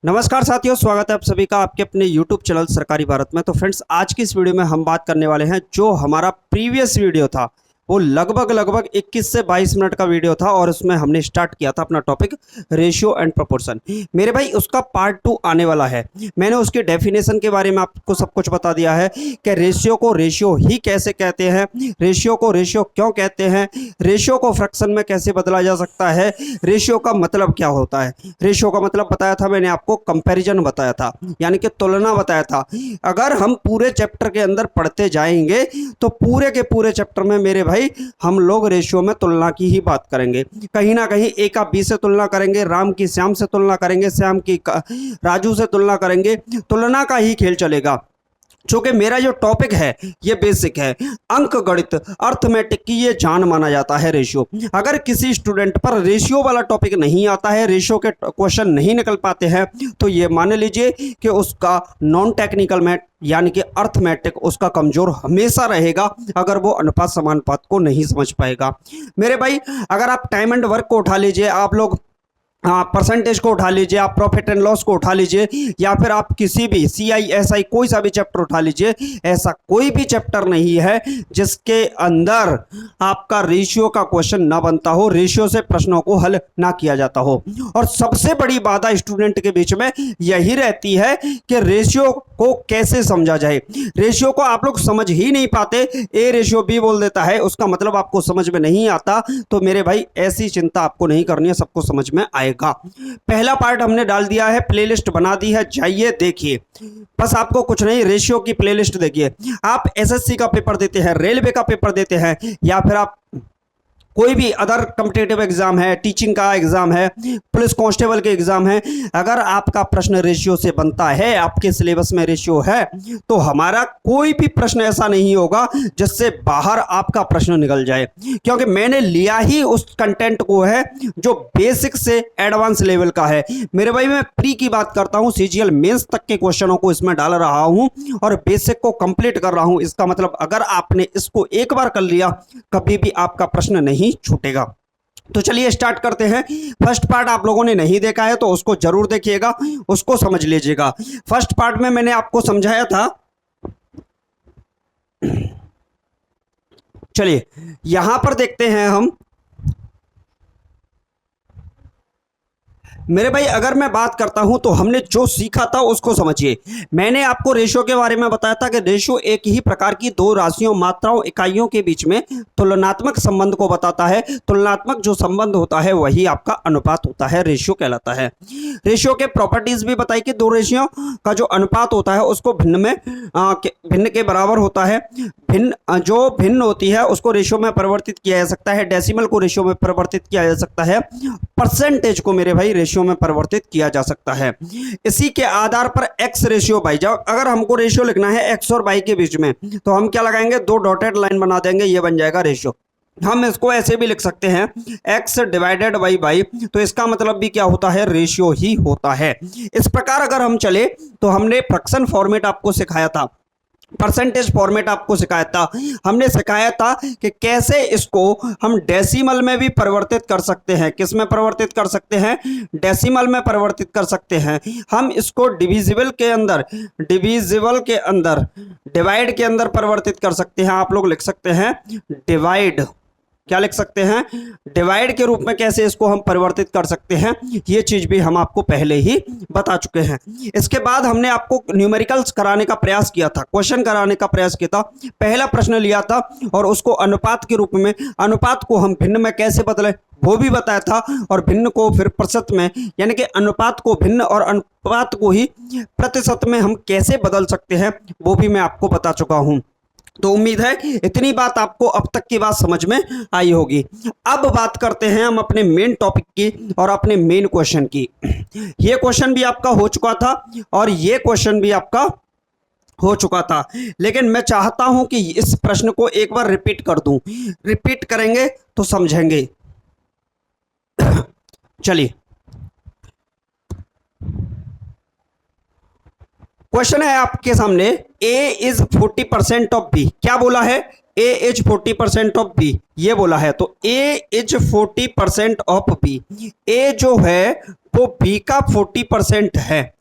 नमस्कार साथियों, स्वागत है आप सभी का आपके अपने YouTube चैनल सरकारी भारत में। तो फ्रेंड्स, आज की इस वीडियो में हम बात करने वाले हैं जो हमारा प्रीवियस वीडियो था वो लगभग 21 से 22 मिनट का वीडियो था और उसमें हमने स्टार्ट किया था अपना टॉपिक रेशियो एंड प्रोपोर्शन। मेरे भाई, उसका पार्ट 2 आने वाला है। मैंने उसके डेफिनेशन के बारे में आपको सब कुछ बता दिया है कि रेशियो को रेशियो ही कैसे कहते हैं, रेशियो को रेशियो क्यों कहते हैं, रेशियो को फ्रैक्शन में कैसे बदला जा सकता है, रेशियो का मतलब क्या होता है। रेशियो का मतलब बताया था मैंने आपको, कंपैरिजन बताया था, यानी कि तुलना बताया था। अगर हम पूरे चैप्टर के अंदर पढ़ते जाएंगे तो पूरे के पूरे चैप्टर में मेरे भाई हम लोग रेशियो में तुलना की ही बात करेंगे। कहीं ना कहीं ए का बी से तुलना करेंगे, राम की श्याम से तुलना करेंगे, श्याम की राजू से तुलना करेंगे, तुलना का ही खेल चलेगा। चूंकि मेरा जो टॉपिक है ये बेसिक है, अंक गणित अर्थमेटिक की ये जान माना जाता है रेशियो। अगर किसी स्टूडेंट पर रेशियो वाला टॉपिक नहीं आता है, रेशियो के क्वेश्चन नहीं निकल पाते हैं, तो ये मान लीजिए कि उसका नॉन टेक्निकल मैथ यानी कि अर्थमेटिक उसका कमजोर हमेशा रहेगा, अगर वो अनुपात समानुपात को नहीं समझ पाएगा। मेरे भाई, अगर आप टाइम एंड वर्क को उठा लीजिए, आप लोग परसेंटेज को उठा लीजिए, आप प्रॉफिट एंड लॉस को उठा लीजिए, या फिर आप किसी भी CISI कोई सा भी चैप्टर उठा लीजिए, ऐसा कोई भी चैप्टर नहीं है जिसके अंदर आपका रेशियो का क्वेश्चन ना बनता हो, रेशियो से प्रश्नों को हल ना किया जाता हो। और सबसे बड़ी बाधा स्टूडेंट के बीच में यही रहती है कि रेशियो को कैसे समझा जाए। रेशियो को आप लोग समझ ही नहीं पाते, A रेशियो B बोल देता है, उसका मतलब आपको समझ में नहीं आता। तो मेरे भाई, ऐसी चिंता आपको नहीं करनी है, सबको समझ में आएगा। पहला पार्ट हमने डाल दिया है, प्लेलिस्ट बना दी है, जाइए देखिए। बस आपको कुछ नहीं, रेशियो की प्लेलिस्ट देखिए। आप SSC का पेपर देते हैं, रेलवे का पेपर देते हैं, या फिर आप कोई भी अदर कॉम्पिटिटिव एग्जाम है, टीचिंग का एग्जाम है, पुलिस कांस्टेबल के एग्जाम है, अगर आपका प्रश्न रेशियो से बनता है, आपके सिलेबस में रेशियो है, तो हमारा कोई भी प्रश्न ऐसा नहीं होगा जिससे बाहर आपका प्रश्न निकल जाए। क्योंकि मैंने लिया ही उस कंटेंट को है जो बेसिक से एडवांस लेवल का है। मेरे भाई, मैं प्री की बात करता हूं, CGL मेंस तक के क्वेश्चनों को इसमें डाल रहा हूं और बेसिक को कंप्लीट कर रहा हूं। इसका मतलब अगर आपने इसको एक बार कर लिया, कभी भी आपका प्रश्न नहीं छूटेगा। तो चलिए स्टार्ट करते हैं। फर्स्ट पार्ट आप लोगों ने नहीं देखा है तो उसको जरूर देखिएगा, उसको समझ लीजिएगा। फर्स्ट पार्ट में मैंने आपको समझाया था, चलिए यहां पर देखते हैं हम। मेरे भाई, अगर मैं बात करता हूं तो हमने जो सीखा था उसको समझिए। मैंने आपको रेशियो के बारे में बताया था कि रेशियो एक ही प्रकार की दो राशियों, मात्राओं, इकाइयों के बीच में तुलनात्मक संबंध को बताता है। तुलनात्मक जो संबंध होता है वही आपका अनुपात होता है, रेशियो कहलाता है। रेशियो के प्रॉपर्टीज भी बताई कि दो रेशियो का जो अनुपात होता है उसको भिन्न के बराबर होता है। जो भिन्न होती है उसको रेशियो में परिवर्तित किया जा सकता है, डेसिमल को रेशियो में परिवर्तित किया जा सकता है, परसेंटेज को मेरे भाई रेशियो में परिवर्तित किया जा सकता है। इसी के आधार पर एक्स रेशियो बाई, जब अगर हमको रेशियो लिखना है एक्स और वाई के बीच में, तो हम क्या लगाएंगे, दो डॉटेड लाइन बना देंगे, ये बन जाएगा रेशियो। हम इसको ऐसे भी लिख सकते हैं, x डिवाइडेड बाई वाई, तो इसका मतलब भी क्या होता है, रेशियो ही होता है। इस प्रकार अगर हम चले तो हमने फ्रैक्शन फॉर्मेट आपको सिखाया था, परसेंटेज फॉर्मेट आपको सिखाया था, हमने सिखाया था कि कैसे इसको हम डेसिमल में भी परिवर्तित कर सकते हैं। किस में परिवर्तित कर सकते हैं, डेसिमल में परिवर्तित कर सकते हैं। हम इसको डिविजिबल के अंदर, डिवाइड के अंदर परिवर्तित कर सकते हैं। आप लोग लिख सकते हैं डिवाइड, क्या लिख सकते हैं, डिवाइड के रूप में कैसे इसको हम परिवर्तित कर सकते हैं, ये चीज भी हम आपको पहले ही बता चुके हैं। इसके बाद हमने आपको न्यूमेरिकल्स कराने का प्रयास किया था, क्वेश्चन कराने का प्रयास किया था। पहला प्रश्न लिया था और उसको अनुपात के रूप में, अनुपात को हम भिन्न में कैसे बदले वो भी बताया था, और भिन्न को फिर प्रतिशत में, यानी कि अनुपात को भिन्न और अनुपात को ही प्रतिशत में हम कैसे बदल सकते हैं, वो भी मैं आपको बता चुका हूं। तो उम्मीद है इतनी बात आपको अब तक की बात समझ में आई होगी। अब बात करते हैं हम अपने मेन टॉपिक की और अपने मेन क्वेश्चन की। ये क्वेश्चन भी आपका हो चुका था और ये क्वेश्चन भी आपका हो चुका था, लेकिन मैं चाहता हूं कि इस प्रश्न को एक बार रिपीट कर दूं। रिपीट करेंगे तो समझेंगे। चलिए, क्वेश्चन है आपके सामने, A इज 40% ऑफ B। क्या बोला है, A इज 40% ऑफ B, ये बोला है। तो A is 40% of B, A जो है वो B का 40% है।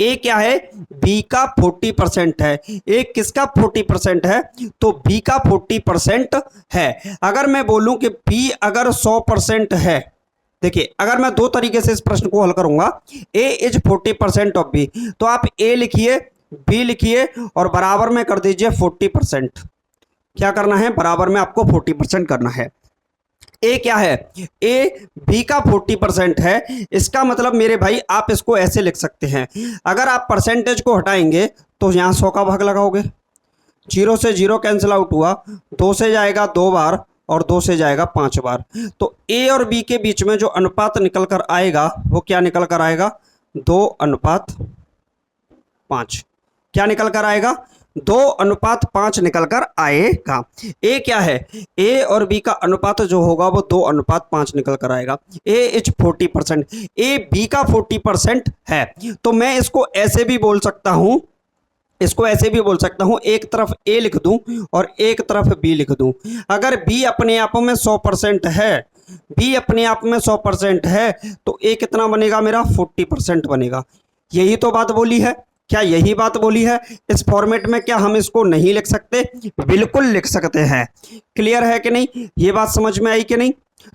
ए क्या है, बी का 40% है। ए किसका 40% है, तो बी का 40% है। अगर मैं बोलूं कि बी अगर 100% है, देखिए अगर मैं दो तरीके से इस प्रश्न को हल करूंगा, ए इज 40% ऑफ बी, तो आप ए लिखिए, बी लिखिए और बराबर में कर दीजिए 40%। क्या करना है, बराबर में आपको 40% करना है। ए क्या है, ए बी का 40% है। इसका मतलब मेरे भाई आप इसको ऐसे लिख सकते हैं, अगर आप परसेंटेज को हटाएंगे तो यहां 100 का भाग लगाओगे, 0 से 0 कैंसिल आउट हुआ, 2 से जाएगा 2 बार और 2 से जाएगा 5 बार। तो ए और बी के बीच में जो अनुपात निकल कर आएगा वो क्या निकल कर आएगा, 2:5। क्या निकल कर आएगा, 2:5 निकल कर आएगा। ए क्या है, ए और बी का अनुपात जो होगा वो 2:5 निकल कर आएगा। ए इज 40%, ए बी का 40% है। तो मैं इसको ऐसे भी बोल सकता हूं, इसको ऐसे भी बोल सकता हूं, एक तरफ ए लिख दूं और एक तरफ बी लिख दूं। अगर बी अपने आप में 100% है, बी अपने आप में 100% है, तो ए कितना बनेगा मेरा, 40% बनेगा। यही तो बात बोली है, क्या यही बात बोली है। इस फॉर्मेट में क्या हम इसको नहीं लिख सकते, बिल्कुल लिख सकते हैं। क्लियर है कि नहीं, ये बात समझ में आई कि नहीं।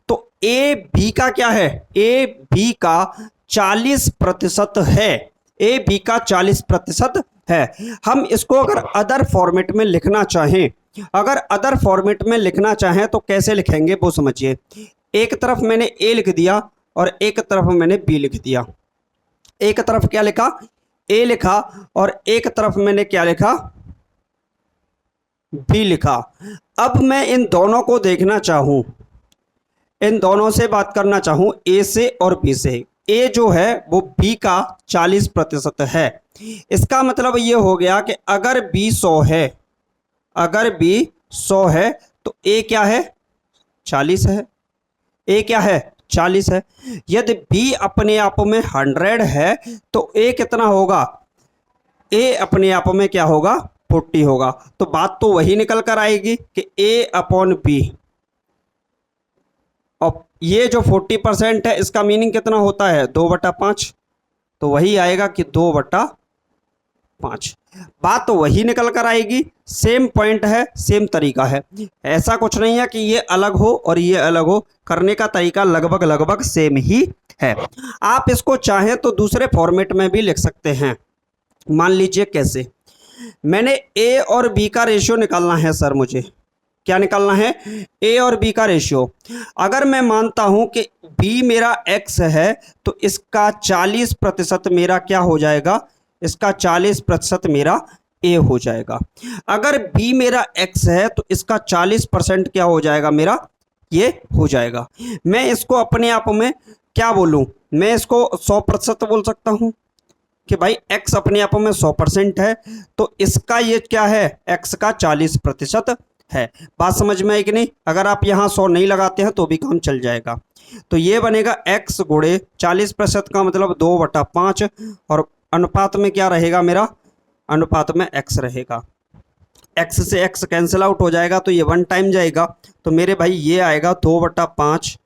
तो ए बी का क्या है, ए बी का 40% है, ए बी का 40% है। हम इसको अगर अदर फॉर्मेट में लिखना चाहें, अगर अदर फॉर्मेट में लिखना चाहें तो कैसे लिखेंगे वो समझिए। एक तरफ मैंने ए लिख दिया और एक तरफ मैंने बी लिख दिया। एक तरफ क्या लिखा, ए लिखा और एक तरफ मैंने क्या लिखा, बी लिखा। अब मैं इन दोनों को देखना चाहूं, इन दोनों से बात करना चाहूं, ए से और बी से। ए जो है वो बी का 40% है। इसका मतलब ये हो गया कि अगर बी 100 है, अगर बी 100 है तो ए क्या है, 40 है। ए क्या है, 40 है। यदि बी अपने आप में 100 है तो ए कितना होगा, ए अपने आप में क्या होगा, 40 होगा। तो बात तो वही निकल कर आएगी कि ए अपॉन बी, और ये जो 40% है इसका मीनिंग कितना होता है, 2/5। तो वही आएगा कि 2/5। बात तो वही निकल कर आएगी, सेम पॉइंट है, सेम तरीका है। ऐसा कुछ नहीं है कि ये अलग हो और ये अलग हो, करने का तरीका लगभग लगभग सेम ही है। आप इसको चाहें तो दूसरे फॉर्मेट में भी लिख सकते हैं। मान लीजिए कैसे, मैंने ए और बी का रेशियो निकालना है सर, मुझे क्या निकालना है, ए और बी का रेशियो। अगर मैं मानता हूं कि बी मेरा एक्स है तो इसका 40% मेरा क्या हो जाएगा, इसका 40% मेरा ए हो जाएगा। अगर बी मेरा एक्स है तो इसका 40% क्या हो जाएगा, मेरा ये हो जाएगा। मैं इसको अपने आप में क्या बोलूं, मैं इसको 100% बोल सकता हूं कि भाई x अपने आप में 100% है, तो इसका ये क्या है, x का 40% है। बात समझ में आई कि नहीं। अगर आप यहाँ 100 नहीं लगाते हैं तो भी काम चल जाएगा। तो ये बनेगा x गुणे 40% का मतलब 2/5, और अनुपात में क्या रहेगा मेरा, अनुपात में x रहेगा। x से x कैंसिल आउट हो जाएगा तो ये 1 टाइम जाएगा, तो मेरे भाई ये आएगा 2/5:1।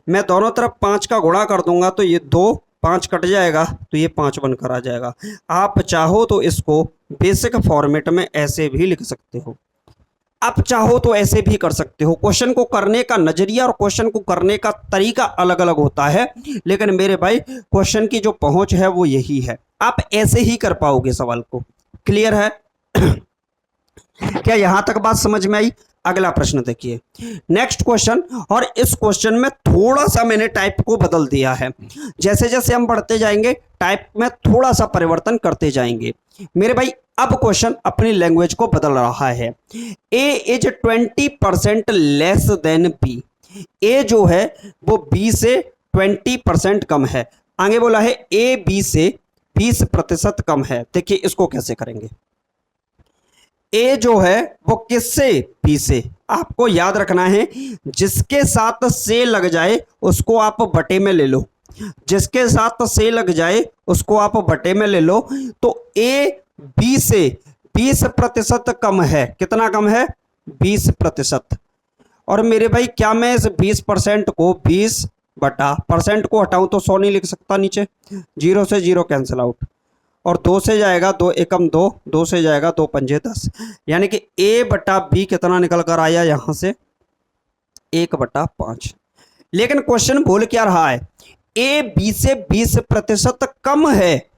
मैं दोनों तरफ 5 का गुणा कर दूंगा तो ये 2, 5 कट जाएगा तो ये 5 बनकर आ जाएगा। आप चाहो तो इसको बेसिक फॉर्मेट में ऐसे भी लिख सकते हो, आप चाहो तो ऐसे भी कर सकते हो। क्वेश्चन को करने का नजरिया और क्वेश्चन को करने का तरीका अलग अलग होता है, लेकिन मेरे भाई क्वेश्चन की जो पहुंच है वो यही है। आप ऐसे ही कर पाओगे सवाल को। क्लियर है क्या, यहां तक बात समझ में आई। अगला प्रश्न देखिए, नेक्स्ट क्वेश्चन, और इस क्वेश्चन में थोड़ा सा मैंने टाइप को बदल दिया है। जैसे जैसे हम बढ़ते जाएंगे टाइप में थोड़ा सा परिवर्तन करते जाएंगे मेरे भाई। अब क्वेश्चन अपनी लैंग्वेज को बदल रहा है। ए इज 20% लेस देन बी, ए जो है वो बी से 20% कम है। आगे बोला है ए बी से 20% कम है। देखिए इसको कैसे करेंगे, ए जो है वो किससे, बी से। आपको याद रखना है जिसके साथ से लग जाए उसको आप बटे में ले लो, जिसके साथ से लग जाए उसको आप बटे में ले लो। तो ए बी से 20% कम है, कितना कम है, 20%। और मेरे भाई क्या मैं इस 20% को 20 बटा परसेंट को हटाऊं तो 100 नहीं लिख सकता नीचे, 0 से 0 कैंसिल आउट, और 2 से जाएगा 2 एकम 2, 2 से जाएगा 2 पंजे 10, यानी कि a बटा b कितना निकल कर आया यहाँ से 1/5। लेकिन क्वेश्चन बोल क्या रहा है, a b से 20% कम है,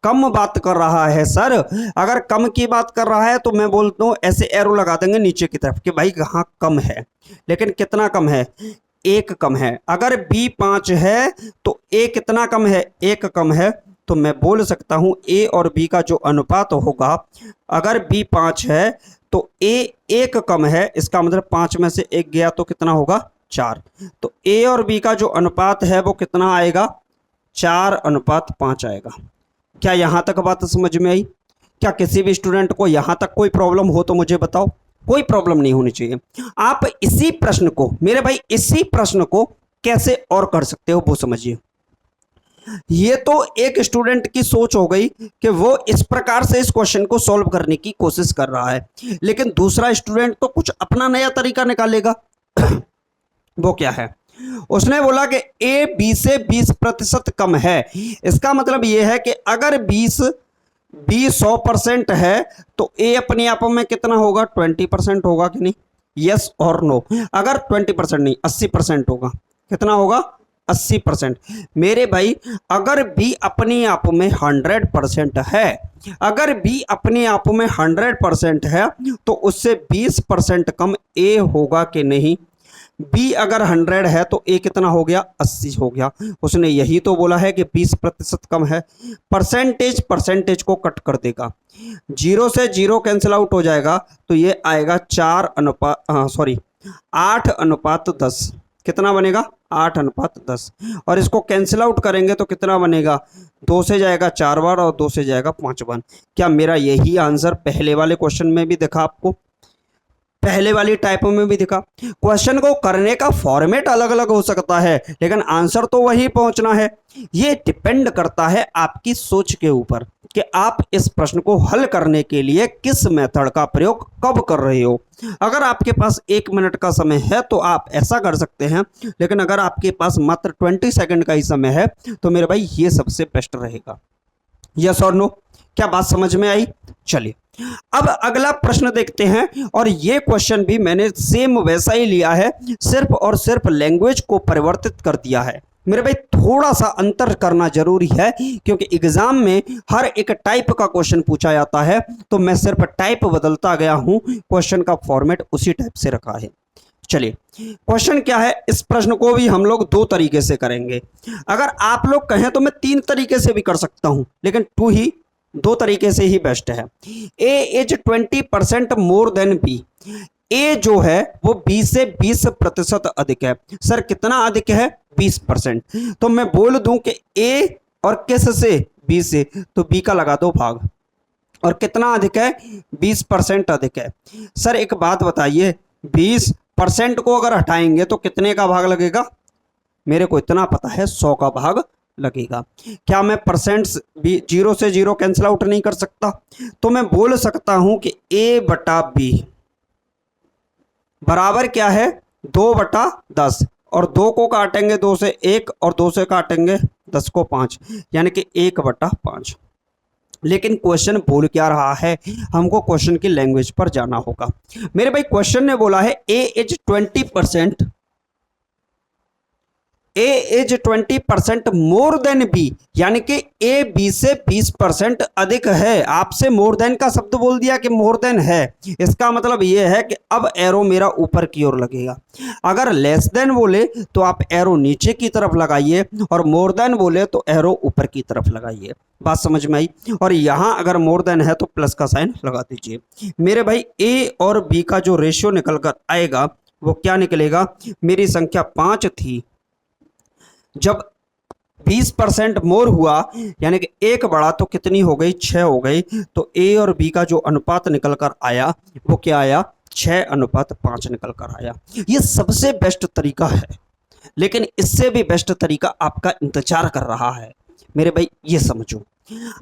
कम बात कर रहा है सर। अगर कम की बात कर रहा है तो मैं बोलता हूं ऐसे एरो लगा देंगे नीचे की तरफ कि भाई कहाँ कम है, लेकिन कितना कम है, 1 कम है। अगर b 5 है तो a कितना कम है, 1 कम है। तो मैं बोल सकता हूं a और b का जो अनुपात होगा, अगर b 5 है तो a 1 कम है, इसका मतलब 5 में से 1 गया तो कितना होगा 4। तो a और b का जो अनुपात है वो कितना आएगा, 4:5 आएगा। क्या यहाँ तक बात समझ में आई? क्या किसी भी स्टूडेंट को यहाँ तक कोई प्रॉब्लम हो तो मुझे बताओ, कोई प्रॉब्लम नहीं होनी चाहिए। आप इसी प्रश्न को मेरे भाई, इसी प्रश्न को कैसे और कर सकते हो वो समझिए। ये तो एक स्टूडेंट की सोच हो गई कि वो इस प्रकार से इस क्वेश्चन को सॉल्व करने की कोशिश कर रहा है, लेकिन दूसरा स्टूडेंट तो कुछ अपना नया तरीका निकालेगा। वो क्या है, उसने बोला कि a b से 20% कम है। इसका मतलब यह है कि अगर b 100% है तो a अपने आप में कितना होगा, 20% होगा कि नहीं, यस और नो। अगर 20% नहीं 80% होगा, कितना होगा 80%। मेरे भाई अगर b अपने आप में 100% है, अगर b अपने आप में 100% है तो उससे 20% कम a होगा कि नहीं। b अगर 100 है तो a कितना हो गया, 80 हो गया। उसने यही तो बोला है कि 20% कम है। परसेंटेज को कट कर देगा, 0 से 0 कैंसिल आउट हो जाएगा, तो ये आएगा 8:10। कितना बनेगा, 8:10। और इसको कैंसिल आउट करेंगे तो कितना बनेगा, 2 से जाएगा 4 बार और 2 से जाएगा 5 बार। क्या मेरा यही आंसर पहले वाले क्वेश्चन में भी दिखा आपको, पहले वाली टाइप में भी दिखा? क्वेश्चन को करने का फॉर्मेट अलग अलग हो सकता है, लेकिन आंसर तो वही पहुंचना है। ये डिपेंड करता है आपकी सोच के ऊपर कि आप इस प्रश्न को हल करने के लिए किस मेथड का प्रयोग कब कर रहे हो। अगर आपके पास 1 मिनट का समय है तो आप ऐसा कर सकते हैं, लेकिन अगर आपके पास मात्र 20 सेकंड का ही समय है तो मेरे भाई ये सबसे बेस्ट रहेगा। यस और नो? क्या बात समझ में आई? चलिए अब अगला प्रश्न देखते हैं, और ये क्वेश्चन भी मैंने सेम वैसा ही लिया है, सिर्फ और सिर्फ लैंग्वेज को परिवर्तित कर दिया है। मेरे भाई थोड़ा सा अंतर करना जरूरी है, क्योंकि एग्जाम में हर एक टाइप का क्वेश्चन पूछा जाता है, तो मैं सिर्फ टाइप बदलता गया हूं, क्वेश्चन का फॉर्मेट उसी टाइप से रखा है। चलिए क्वेश्चन क्या है, इस प्रश्न को भी हम लोग 2 तरीके से करेंगे। अगर आप लोग कहें तो मैं 3 तरीके से भी कर सकता हूं, लेकिन 2 तरीके से ही बेस्ट है। a is 20% more than b। a जो है वो b से 20% अधिक है। सर कितना अधिक है, 20%। तो मैं बोल दूं कि a और किस से, b से, तो b का लगा दो भाग। और कितना अधिक है, 20% अधिक है। सर एक बात बताइए, 20% को अगर हटाएंगे तो कितने का भाग लगेगा? मेरे को इतना पता है, 100 का भाग लगेगा। क्या मैं परसेंट 0 से 0 कैंसिल आउट नहीं कर सकता? तो मैं बोल सकता हूं कि a बटा b बराबर क्या है, 2/10। और 2 को काटेंगे 2 से 1, और 2 से काटेंगे 10 को 5, यानी कि 1/5। लेकिन क्वेश्चन बोल क्या रहा है, हमको क्वेश्चन की लैंग्वेज पर जाना होगा। मेरे भाई क्वेश्चन ने बोला है a is 20%, a is 20% more than b, यानी कि a b से 20% अधिक है। आपसे मोर देन का शब्द बोल दिया कि मोर देन है, इसका मतलब यह है कि अब एरो मेरा ऊपर की ओर लगेगा। अगर लेस देन बोले तो आप एरो नीचे की तरफ लगाइए, और मोर देन बोले तो एरो ऊपर की तरफ लगाइए। बात समझ में आई? और यहां अगर मोर देन है तो प्लस का साइन लगा दीजिए। मेरे भाई a और b का जो रेशियो निकल कर आएगा वो क्या निकलेगा, मेरी संख्या 5 थी, जब 20% मोर हुआ यानी कि 1 बढ़ा तो कितनी हो गई, 6 हो गई। तो a और b का जो अनुपात निकल कर आया वो क्या आया, 6:5 निकल कर आया। ये सबसे बेस्ट तरीका है, लेकिन इससे भी बेस्ट तरीका आपका इंतजार कर रहा है। मेरे भाई ये समझो,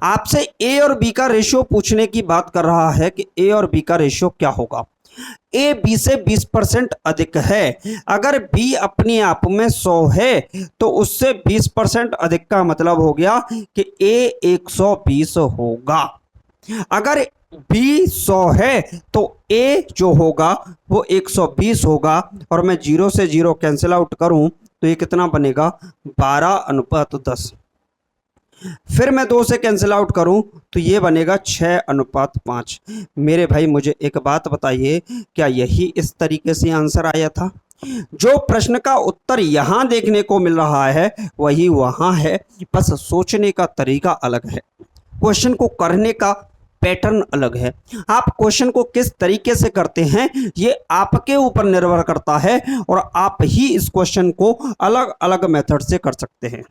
आपसे a और b का रेशियो पूछने की बात कर रहा है कि a और b का रेशियो क्या होगा। ए बी से 20% अधिक है। अगर बी अपने आप में 100 है तो उससे 20% अधिक का मतलब हो गया कि ए 120 होगा। अगर बी 100 है तो ए जो होगा वो 120 होगा, और मैं 0 से 0 कैंसिल आउट करूं तो ये कितना बनेगा, 12:10। फिर मैं 2 से कैंसिल आउट करूं तो ये बनेगा 6:5। मेरे भाई मुझे एक बात बताइए, क्या यही इस तरीके से आंसर आया था? जो प्रश्न का उत्तर यहां देखने को मिल रहा है वही वहां है, बस सोचने का तरीका अलग है, क्वेश्चन को करने का पैटर्न अलग है। आप क्वेश्चन को किस तरीके से करते हैं ये आपके ऊपर निर्भर करता है, और आप ही इस क्वेश्चन को अलग अलग मेथड से कर सकते हैं।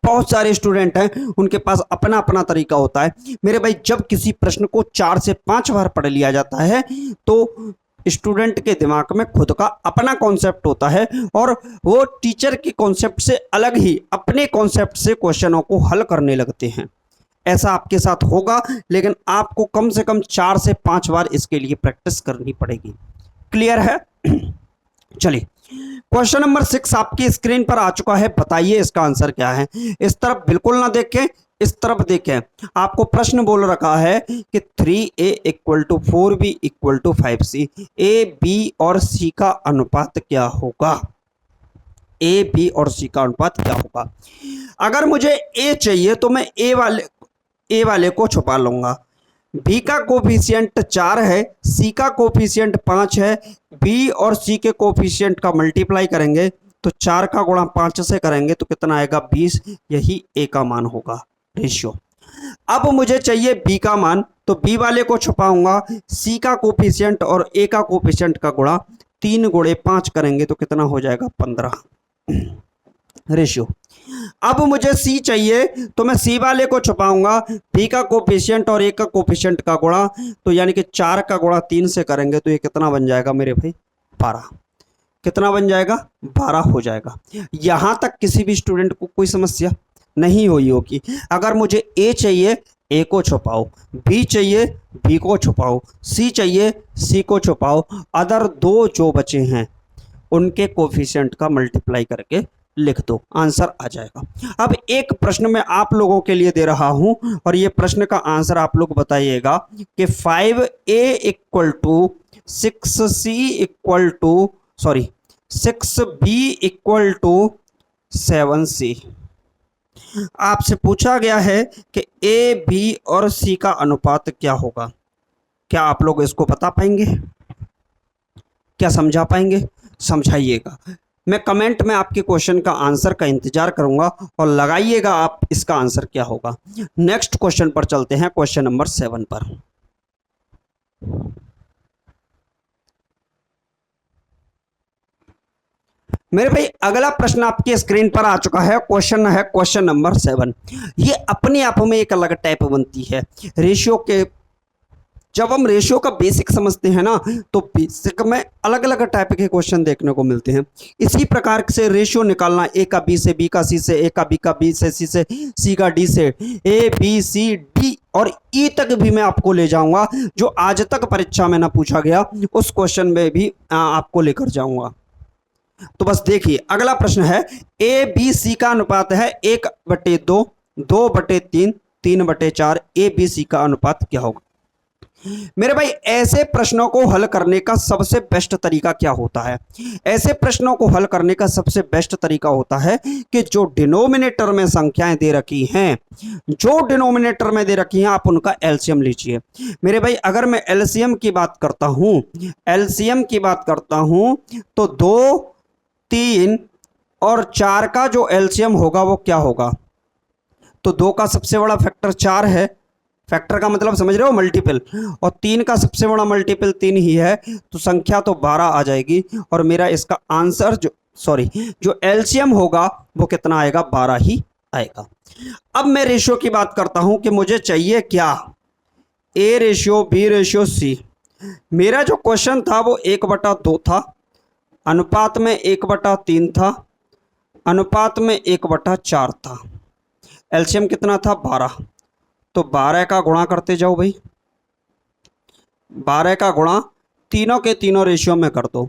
बहुत सारे स्टूडेंट हैं, उनके पास अपना अपना तरीका होता है। मेरे भाई जब किसी प्रश्न को 4 से 5 बार पढ़ लिया जाता है तो स्टूडेंट के दिमाग में खुद का अपना कॉन्सेप्ट होता है, और वो टीचर के कॉन्सेप्ट से अलग ही अपने कॉन्सेप्ट से क्वेश्चनों को हल करने लगते हैं। ऐसा आपके साथ होगा, लेकिन आपको कम से कम 4 से 5 बार इसके लिए प्रैक्टिस करनी पड़ेगी। क्लियर है? चलिए, क्वेश्चन नंबर 6 आपकी स्क्रीन पर आ चुका है। बताइए इसका आंसर क्या है। इस तरफ बिल्कुल ना देखें, इस तरफ देखें। आपको प्रश्न बोल रखा है कि 3a = 4b = 5c, A B और सी का अनुपात क्या होगा? ए बी और सी का अनुपात क्या होगा? अगर मुझे ए चाहिए तो मैं ए वाले को छुपा लूंगा। बी का कोफिशिएंट 4 है, सी का कोफिशिएंट 5 है। बी और सी के कोफिशिएंट का मल्टीप्लाई करेंगे तो 4 का गुणा 5 से करेंगे तो कितना आएगा, 20। यही ए का मान होगा, रेशियो। अब मुझे चाहिए बी का मान, तो बी वाले को छुपाऊंगा, सी का कोफिशिएंट और ए का कोफिशिएंट का गुणा 3 × 5 करेंगे तो कितना हो जाएगा, 15, रेशियो। अब मुझे सी चाहिए तो मैं सी वाले को छुपाऊंगा, बी का कोफिशिएंट और ए का कोफिशिएंट का गुणा, तो यानी कि 4 का गुणा 3 से करेंगे तो ये कितना बन जाएगा मेरे भाई, 12। कितना बन जाएगा, 12 हो जाएगा। यहां तक किसी भी स्टूडेंट को कोई समस्या नहीं हुई होगी। अगर मुझे ए चाहिए, ए को छुपाओ, बी चाहिए, बी को छुपाओ, सी चाहिए, सी को छुपाओ, अदर दो जो बचे हैं उनके कोफिशिएंट का मल्टीप्लाई करके लिख दो, आंसर आ जाएगा। अब एक प्रश्न मैं आप लोगों के लिए दे रहा हूं, और ये प्रश्न का आंसर आप लोग बताइएगा कि 5a = 6c = 6b = 7c। आपसे पूछा गया है कि ए बी और सी का अनुपात क्या होगा। क्या आप लोग इसको बता पाएंगे? क्या समझा पाएंगे? समझाइएगा। मैं कमेंट में आपके क्वेश्चन का आंसर का इंतजार करूंगा, और लगाइएगा आप इसका आंसर क्या होगा। नेक्स्ट क्वेश्चन पर चलते हैं, क्वेश्चन नंबर 7 पर। मेरे भाई अगला प्रश्न आपकी स्क्रीन पर आ चुका है। क्वेश्चन है क्वेश्चन नंबर 7। ये अपने आप में एक अलग टाइप बनती है रेशियो के। जब हम रेशियो का बेसिक समझते हैं ना, तो बेसिक में अलग अलग टाइप के क्वेश्चन देखने को मिलते हैं। इसी प्रकार से रेशियो निकालना, ए का बी से, बी का सी से, ए का बी का बी से, सी से, सी का डी से, ए बी सी डी और ई तक भी मैं आपको ले जाऊंगा। जो आज तक परीक्षा में ना पूछा गया उस क्वेश्चन में भी आपको लेकर जाऊंगा। तो बस देखिए, अगला प्रश्न है, ए बी सी का अनुपात है 1/2, 2/3, 3/4। ए बी सी का अनुपात क्या होगा? मेरे भाई ऐसे प्रश्नों को हल करने का सबसे बेस्ट तरीका क्या होता है? ऐसे प्रश्नों को हल करने का सबसे बेस्ट तरीका होता है कि जो डिनोमिनेटर में संख्याएं दे रखी हैं, जो डिनोमिनेटर में दे रखी हैं, आप उनका एलसीएम लीजिए। मेरे भाई अगर मैं एलसीएम की बात करता हूं, एलसीएम की बात करता हूं तो 2, 3 और 4 का जो एलसीएम होगा वो क्या होगा? तो 2 का सबसे बड़ा फैक्टर 4 है, फैक्टर का मतलब समझ रहे हो, मल्टीपल, और 3 का सबसे बड़ा मल्टीपल 3 ही है, तो संख्या तो 12 आ जाएगी। और मेरा इसका आंसर जो एलसीएम होगा वो कितना आएगा? 12 ही आएगा। अब मैं रेशियो की बात करता हूं कि मुझे चाहिए क्या, ए रेशियो, बी रेशियो, सी। मेरा जो क्वेश्चन था वो 1/2 था, अनुपात में 1/3 था, अनुपात में 1/4 था। एलसीएम कितना था? 12। तो 12 का गुणा करते जाओ भाई, 12 का गुणा तीनों के तीनों रेशियो में कर दो।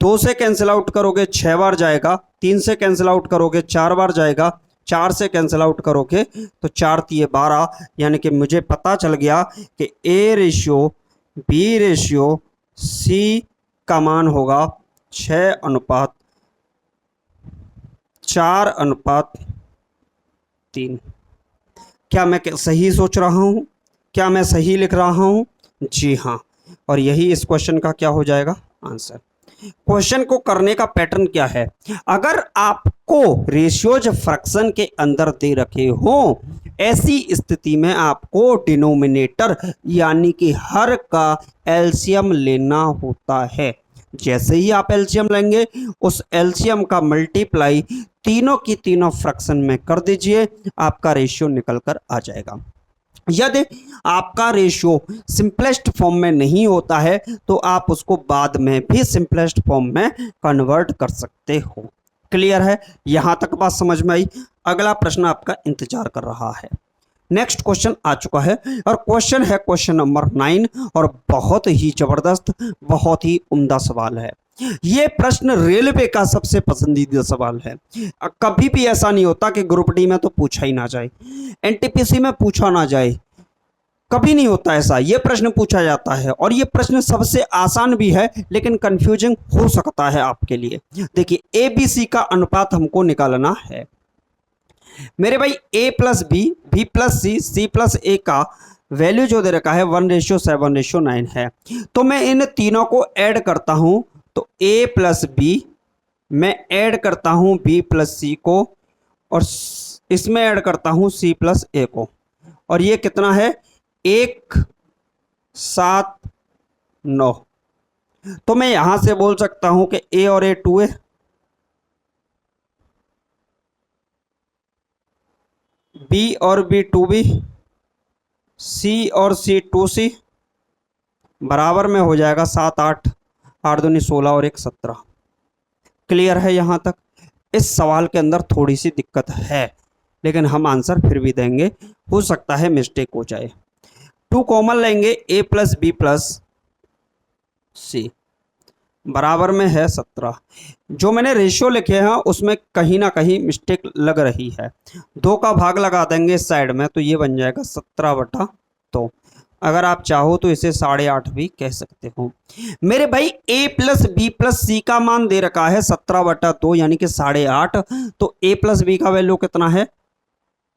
2 से कैंसिल आउट करोगे 6 बार जाएगा, 3 से कैंसिल आउट करोगे 4 बार जाएगा, 4 से कैंसिल आउट करोगे तो 4 तिये 12, यानी कि मुझे पता चल गया कि A ratio B ratio C का मान होगा 6:4:3। क्या मैं सही सोच रहा हूँ? क्या मैं सही लिख रहा हूँ? जी हाँ। और यही इस क्वेश्चन का क्या हो जाएगा? आंसर। क्वेश्चन को करने का पैटर्न क्या है? अगर आपको रेशियोज फ्रैक्शन के अंदर दे रखे हो, ऐसी स्थिति में आपको डिनोमिनेटर यानी कि हर का एलसीएम लेना होता है। जैसे ही आप एलसीएम लेंगे, उस एलसीएम का मल्टीप्लाई तीनों की तीनों फ्रैक्शन में कर दीजिए, आपका रेशियो निकल कर आ जाएगा। यदि आपका रेशियो सिंपलेस्ट फॉर्म में नहीं होता है तो आप उसको बाद में भी सिंपलेस्ट फॉर्म में कन्वर्ट कर सकते हो। क्लियर है? यहां तक बात समझ में आई? अगला प्रश्न आपका इंतजार कर रहा है। नेक्स्ट क्वेश्चन आ चुका है और क्वेश्चन है क्वेश्चन नंबर 9 और बहुत ही जबरदस्त, बहुत ही उम्दा सवाल है। ये प्रश्न रेलवे का सबसे पसंदीदा सवाल है। कभी भी ऐसा नहीं होता कि ग्रुप डी में तो पूछा ही ना जाए, एनटीपीसी में पूछा ना जाए, कभी नहीं होता ऐसा। ये प्रश्न पूछा जाता है और ये प्रश्न सबसे आसान भी है लेकिन कंफ्यूजिंग हो सकता है आपके लिए। देखिए, ए बी सी का अनुपात हमको निकालना है मेरे भाई। a plus B, B plus C, C plus A का वैल्यू जो दे रखा है 1:7:9 है। तो मैं इन तीनों को ऐड करता हूं तो a प्लस बी, मैं ऐड करता हूं b प्लस सी को, और इसमें ऐड करता हूं c प्लस ए को, और ये कितना है? 1:7:9। तो मैं यहां से बोल सकता हूं कि a और a 2 है, B और B 2B, C और C 2C, बराबर में हो जाएगा 7 8, 8 दूनी 16 और 1 17। क्लियर है? यहां तक इस सवाल के अंदर थोड़ी सी दिक्कत है लेकिन हम आंसर फिर भी देंगे, हो सकता है मिस्टेक हो जाए। 2 कॉमन लेंगे, A प्लस बी प्लस सी बराबर में है 17। जो मैंने रेशियो लिखे हैं उसमें कहीं ना कहीं मिस्टेक लग रही है। 2 का भाग लगा देंगे इस साइड में तो ये बन जाएगा 17/2। अगर आप चाहो तो इसे 8.5 भी कह सकते हो। मेरे भाई a plus B plus C का मान दे रखा है 17/2 यानी कि 8.5। तो a प्लस बी का वैल्यू कितना है?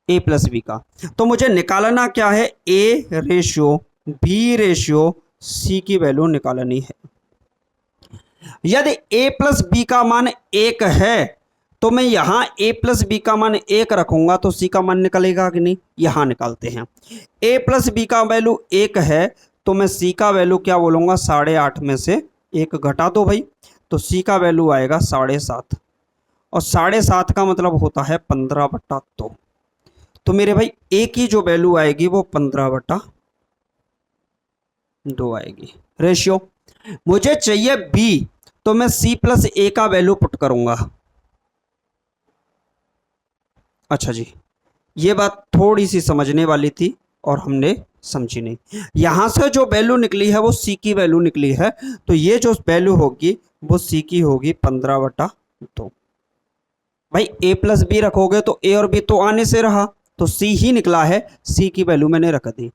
a प्लस बी का तो मुझे निकालना क्या है? a ratio b ratio c की वैल्यू निकालनी है। यदि a प्लस बी का मान 1 है तो मैं यहां a प्लस बी का मान 1 रखूंगा तो c का मान निकलेगा कि नहीं? यहां निकालते हैं। a प्लस बी का वैल्यू 1 है तो मैं c का वैल्यू क्या बोलूंगा? 8.5 में से 1 घटा दो भाई, तो c का वैल्यू आएगा 7.5, और 7.5 का मतलब होता है 15/2। तो मेरे भाई a की जो वैल्यू आएगी वो 15/2 आएगी। रेशियो मुझे चाहिए b, तो मैं c प्लस ए का वैल्यू पुट करूंगा। अच्छा जी, ये बात थोड़ी सी समझने वाली थी और हमने समझी नहीं। यहां से जो वैल्यू निकली है वो c की वैल्यू निकली है, तो ये जो वैल्यू होगी वो c की होगी 15/2। भाई a प्लस बी रखोगे तो a और b तो आने से रहा, तो c ही निकला है, c की वैल्यू मैंने रख दी।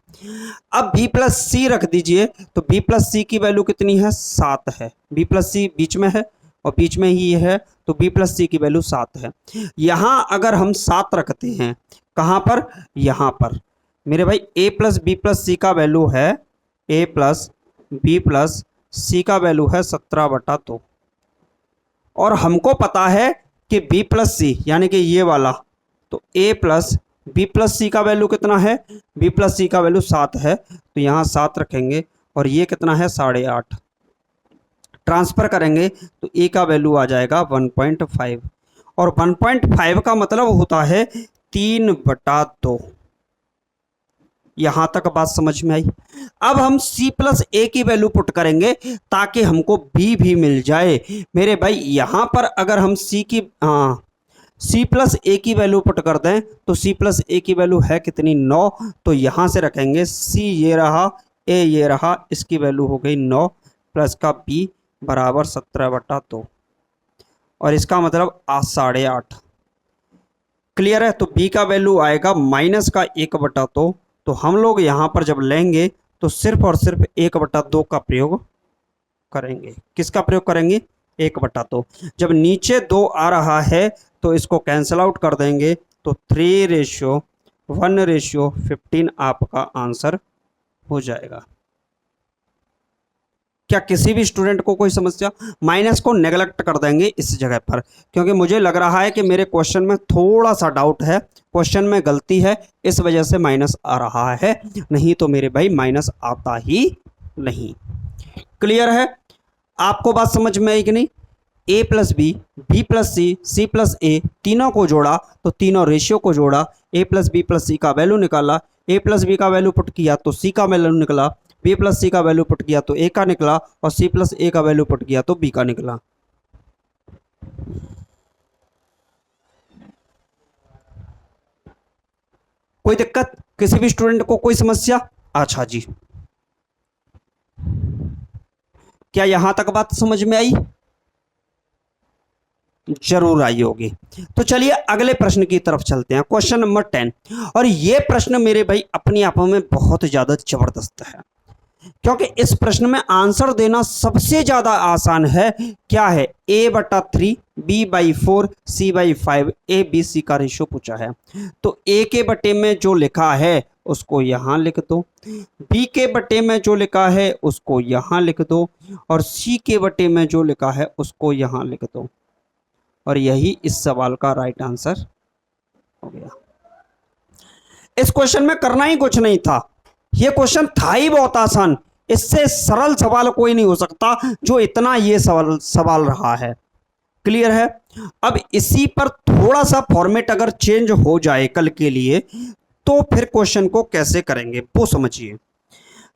अब b प्लस सी रख दीजिए, तो b प्लस सी की वैल्यू कितनी है? 7 है। b प्लस सी बीच में है और बीच में ही है, तो b प्लस सी की वैल्यू 7 है। यहां अगर हम 7 रखते हैं, कहां पर? यहां पर। मेरे भाई a plus B plus C का वैल्यू है, a plus B plus C का वैल्यू है 17/2, और हमको पता है कि b प्लस सी यानी कि ये वाला, तो a plus B plus C का वैल्यू कितना है? b प्लस सी का वैल्यू 7 है, तो यहाँ 7 रखेंगे, और ये कितना है? 8.5। ट्रांसफर करेंगे तो a का वैल्यू आ जाएगा 1.5, और 1.5 का मतलब होता है 3/2। यहां तक बात समझ में आई? अब हम c प्लस ए की वैल्यू पुट करेंगे ताकि हमको b भी मिल जाए। मेरे भाई यहां पर अगर हम c प्लस ए की वैल्यू पुट कर दें तो c प्लस ए की वैल्यू है कितनी? 9। तो यहां से रखेंगे c ये रहा, a ये रहा, इसकी वैल्यू हो गई 9। प्लस का b बराबर 17/2 और इसका मतलब 8.5। क्लियर है। तो b का वैल्यू आएगा माइनस का 1/2। तो हम लोग यहाँ पर जब लेंगे तो सिर्फ और सिर्फ 1/2 का प्रयोग करेंगे। किसका प्रयोग करेंगे? 1/2। जब नीचे 2 आ रहा है तो इसको कैंसिल आउट कर देंगे, तो 3:1:15 आपका आंसर हो जाएगा। क्या किसी भी स्टूडेंट को कोई समस्या? माइनस को नेगलेक्ट कर देंगे इस जगह पर, क्योंकि मुझे लग रहा है कि मेरे क्वेश्चन में थोड़ा सा डाउट है, क्वेश्चन में गलती है, इस वजह से माइनस आ रहा है, नहीं तो मेरे भाई माइनस आता ही नहीं। क्लियर है? आपको बात समझ में आई कि नहीं? a plus B, B plus C, C plus A, तीनों को जोड़ा तो तीनों रेशियो को जोड़ा, a plus B plus C का वैल्यू निकाला, a प्लस बी का वैल्यू पुट किया तो c का वैल्यू निकला, b प्लस सी का वैल्यू पुट किया तो a का निकला और c प्लस a का वैल्यू पुट किया तो b का निकला। कोई दिक्कत किसी भी स्टूडेंट को? कोई समस्या? अच्छा जी, क्या यहां तक बात समझ में आई? जरूर आई होगी। तो चलिए अगले प्रश्न की तरफ चलते हैं, क्वेश्चन नंबर 10। और यह प्रश्न मेरे भाई अपने आप में बहुत ज्यादा जबरदस्त है, क्योंकि इस प्रश्न में आंसर देना सबसे ज्यादा आसान है। क्या है? a/3, b/4, c/5, a b c का रेशियो पूछा है। तो a के बटे में जो लिखा है उसको यहां लिख दो, b के बटे में जो लिखा है उसको यहां लिख दो और c के बटे में जो लिखा है उसको यहां लिख दो, और यही इस सवाल का राइट आंसर हो गया। इस क्वेश्चन में करना ही कुछ नहीं था, यह क्वेश्चन था ही बहुत आसान। इससे सरल सवाल कोई नहीं हो सकता जो इतना ये सवाल रहा है। क्लियर है? अब इसी पर थोड़ा सा फॉर्मेट अगर चेंज हो जाए कल के लिए तो फिर क्वेश्चन को कैसे करेंगे वो समझिए।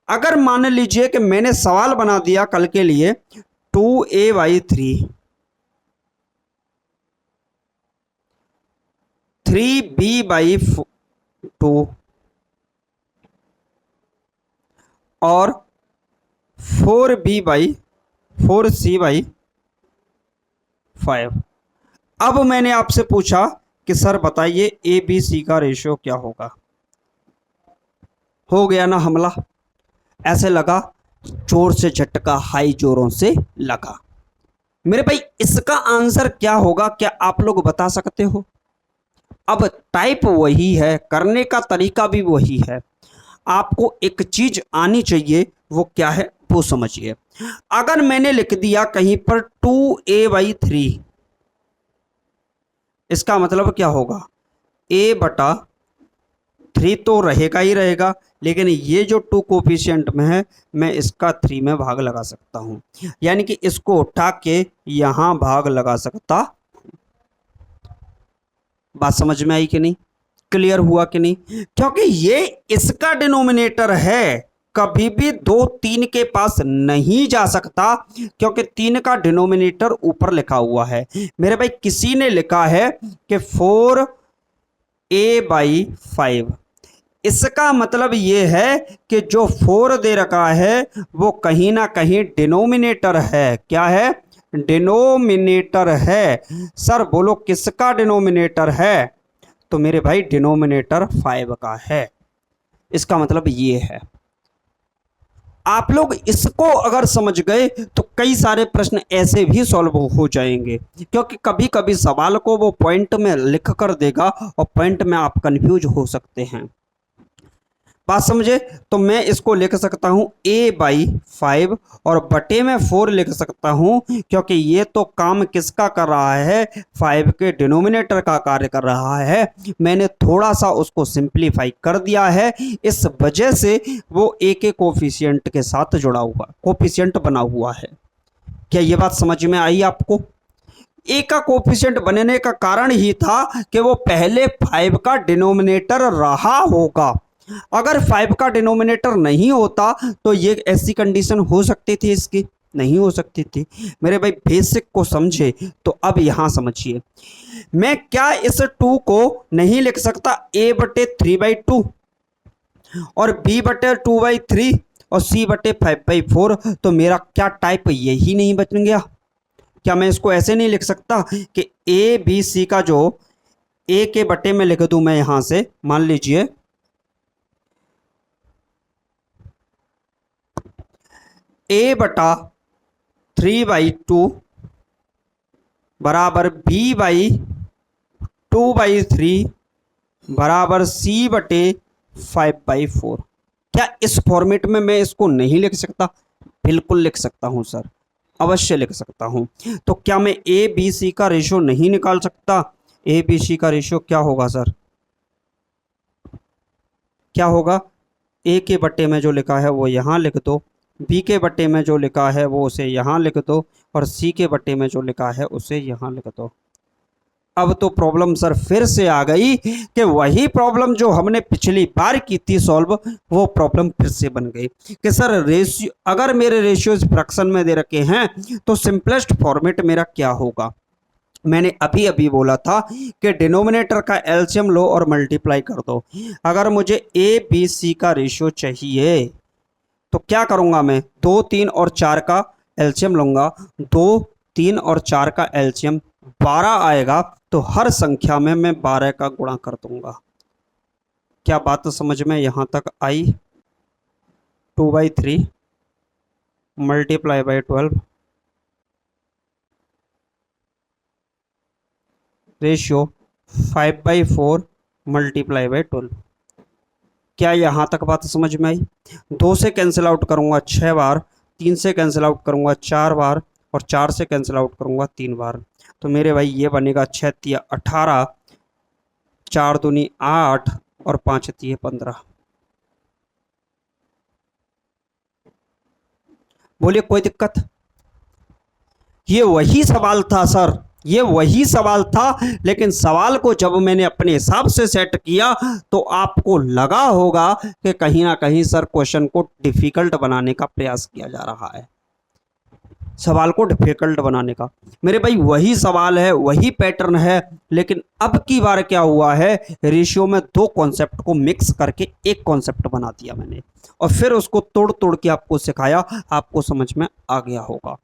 अगर मान लीजिए कि मैंने सवाल बना दिया कल के लिए 2a/3, 3b/2 और 4b/4c/5। अब मैंने आपसे पूछा कि सर बताइए ए बी सी का रेशियो क्या होगा। हो गया ना हमला? ऐसे लगा जोर से झटका, हाई जोरों से लगा। मेरे भाई इसका आंसर क्या होगा, क्या आप लोग बता सकते हो? अब टाइप वही है, करने का तरीका भी वही है, आपको एक चीज आनी चाहिए, वो क्या है वो समझिए। अगर मैंने लिख दिया कहीं पर 2a/3, इसका मतलब क्या होगा? a/3 तो रहेगा ही रहेगा, लेकिन ये जो 2 कोफिशिएंट में है मैं इसका 3 में भाग लगा सकता हूं, यानी कि इसको उठा के यहां भाग लगा सकता। बात समझ में आई कि नहीं? क्लियर हुआ कि नहीं? क्योंकि ये इसका डिनोमिनेटर है, कभी भी 2 3 के पास नहीं जा सकता, क्योंकि 3 का डिनोमिनेटर ऊपर लिखा हुआ है। मेरे भाई किसी ने लिखा है कि 4a/5, इसका मतलब ये है कि जो 4 दे रखा है वो कहीं ना कहीं डिनोमिनेटर है। क्या है? डिनोमिनेटर है। सर बोलो किसका डिनोमिनेटर है? तो मेरे भाई डिनोमिनेटर 5 का है। इसका मतलब ये है। आप लोग इसको अगर समझ गए तो कई सारे प्रश्न ऐसे भी सॉल्व हो जाएंगे, क्योंकि कभी कभी सवाल को वो पॉइंट में लिख कर देगा और पॉइंट में आप कंफ्यूज हो सकते हैं। बात समझे? तो मैं इसको लिख सकता हूं a/5 और बटे में 4 लिख सकता हूं, क्योंकि ये तो काम किसका कर रहा है? 5 के डिनोमिनेटर का कार्य कर रहा है। मैंने थोड़ा सा उसको सिंप्लीफाई कर दिया है, इस वजह से वो a के कोफिशिएंट के साथ जुड़ा हुआ, कोफिशिएंट बना हुआ है। क्या ये बात समझ में आई आपको? a का कोफिशिएंट बनने का कारण ही था कि वो पहले 5 का डिनोमिनेटर रहा होगा। अगर 5 का डिनोमिनेटर नहीं होता तो ये ऐसी कंडीशन हो सकती थी? इसकी नहीं हो सकती थी। मेरे भाई बेसिक को समझे तो अब यहां समझिए, मैं क्या इस 2 को नहीं लिख सकता a/3/2 और b/2/3 और C बटे 5/4, तो मेरा क्या टाइप यही नहीं बच गया? क्या मैं इसको ऐसे नहीं लिख सकता कि ए बी सी का जो ए के बटे में लिख दूं मैं यहां से, मान लीजिए ए बटा 3/2 बराबर B/2/3 बराबर C बटे 5/4। क्या इस फॉर्मेट में मैं इसको नहीं लिख सकता? बिल्कुल लिख सकता हूं सर, अवश्य लिख सकता हूं। तो क्या मैं ए बी सी का रेशियो नहीं निकाल सकता? ए बी सी का रेशियो क्या होगा सर? क्या होगा? ए के बट्टे में जो लिखा है वो यहाँ लिख दो, बी के बट्टे में जो लिखा है वो उसे यहाँ लिख दो, और सी के बट्टे में जो लिखा है उसे यहाँ लिख दो। अब तो प्रॉब्लम सर फिर से आ गई कि वही प्रॉब्लम जो हमने पिछली बार की थी सॉल्व, वो प्रॉब्लम फिर से बन गई कि सर रेशियो, अगर मेरे रेशियोज फ्रैक्शन में दे रखे हैं तो सिंपलेस्ट फॉर्मेट मेरा क्या होगा? मैंने अभी अभी बोला था कि डिनोमिनेटर का एलसीएम लो और मल्टीप्लाई कर दो। अगर मुझे ए बी सी का रेशियो चाहिए तो क्या करूंगा मैं? 2, 3 और 4 का एलसीएम लूंगा। 2, 3 और 4 का एलसीएम 12 आएगा, तो हर संख्या में मैं 12 का गुणा कर दूंगा। क्या बात समझ में यहां तक आई? 2/3 multiply by 12 ratio 5/4 multiply by 12। क्या यहाँ तक बात समझ में आई? 2 से कैंसिल आउट करूंगा 6 बार, 3 से कैंसिल आउट करूंगा 4 बार, और 4 से कैंसिल आउट करूंगा 3 बार। तो मेरे भाई ये बनेगा 6 तिया 18, 4 दूनी 8 और 5 तिये 15। बोलिए कोई दिक्कत? ये वही सवाल था सर, ये वही सवाल था, लेकिन सवाल को जब मैंने अपने हिसाब से सेट किया तो आपको लगा होगा कि कहीं ना कहीं सर क्वेश्चन को डिफिकल्ट बनाने का प्रयास किया जा रहा है, सवाल को डिफिकल्ट बनाने का। मेरे भाई वही सवाल है, वही पैटर्न है, लेकिन अब की बार क्या हुआ है, रेशियो में 2 कॉन्सेप्ट को मिक्स करके एक कॉन्सेप्ट बना दिया मैंने, और फिर उसको तोड़ तोड़ के आपको सिखाया। आपको समझ में आ गया होगा।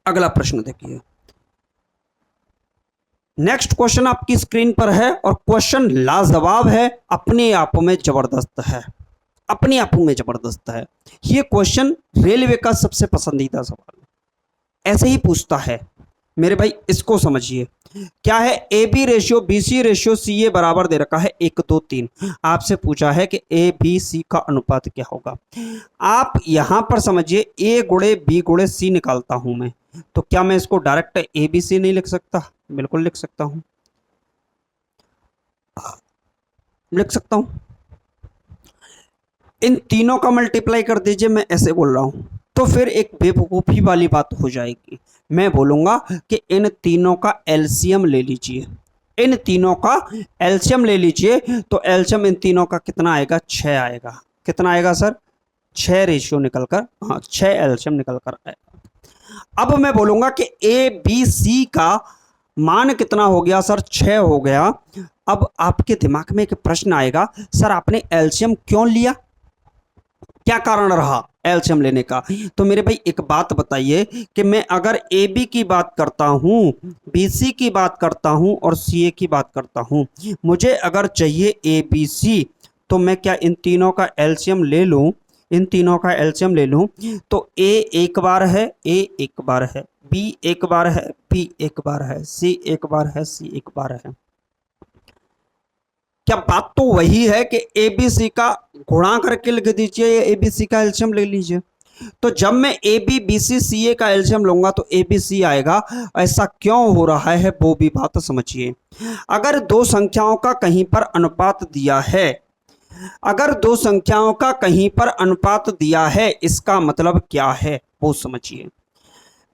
अगला प्रश्न देखिए, नेक्स्ट क्वेश्चन आपकी स्क्रीन पर है, और क्वेश्चन लाजवाब है, अपने आप में जबरदस्त है, अपने आप में जबरदस्त है। ये क्वेश्चन रेलवे का सबसे पसंदीदा सवाल है, ऐसे ही पूछता है। मेरे भाई इसको समझिए, क्या है? A B ratio B C ratio C A बराबर दे रखा है 1, 2, 3। आपसे पूछा है कि ए बी सी का अनुपात क्या होगा। आप यहां पर समझिए, ए गुणे बी गुणे सी निकालता हूं मैं, तो क्या मैं इसको डायरेक्ट ए बी सी नहीं लिख सकता? बिल्कुल लिख सकता हूं, लिख सकता हूं। इन तीनों का मल्टीप्लाई कर दीजिए, मैं ऐसे बोल रहा हूं, तो फिर एक बेवकूफ़ी वाली बात हो जाएगी। मैं बोलूंगा कि इन तीनों का एलसीएम ले लीजिए, इन तीनों का एलसीएम ले लीजिए, तो एलसीएम इन तीनों का कितना आएगा? 6 आएगा। कितना आएगा सर? 6 रेशियो निकलकर, हाँ 6 एलसीएम निकलकर आएगा। अब मैं बोलूंगा कि ए बी सी का मान कितना हो गया सर? 6 हो गया। अब आपके दिमाग में एक प्रश्न आएगा, सर आपने एलसीएम क्यों लिया? क्या कारण रहा एलसीएम लेने का? तो मेरे भाई एक बात बताइए कि मैं अगर ए बी की बात करता हूं, बी सी की बात करता हूं और सी ए की बात करता हूं, मुझे अगर चाहिए ए बी सी, तो मैं क्या इन तीनों का एलसीएम ले लूं? इन तीनों का एलसीएम ले लूं, तो ए एक बार है, ए एक बार है, बी एक बार है, बी एक बार है, सी एक बार है, सी एक बार है। क्या बात तो वही है कि ए बी सी का गुणा करके लिख दीजिए या ए बी सी का एलसीएम ले लीजिए। तो जब मैं ए बी बी सी सी ए का एलसीएम लूंगा तो ए बी सी आएगा। ऐसा क्यों हो रहा है वो भी बात समझिए। अगर 2 संख्याओं का कहीं पर अनुपात दिया है, अगर 2 संख्याओं का कहीं पर अनुपात दिया है, इसका मतलब क्या है वो समझिए।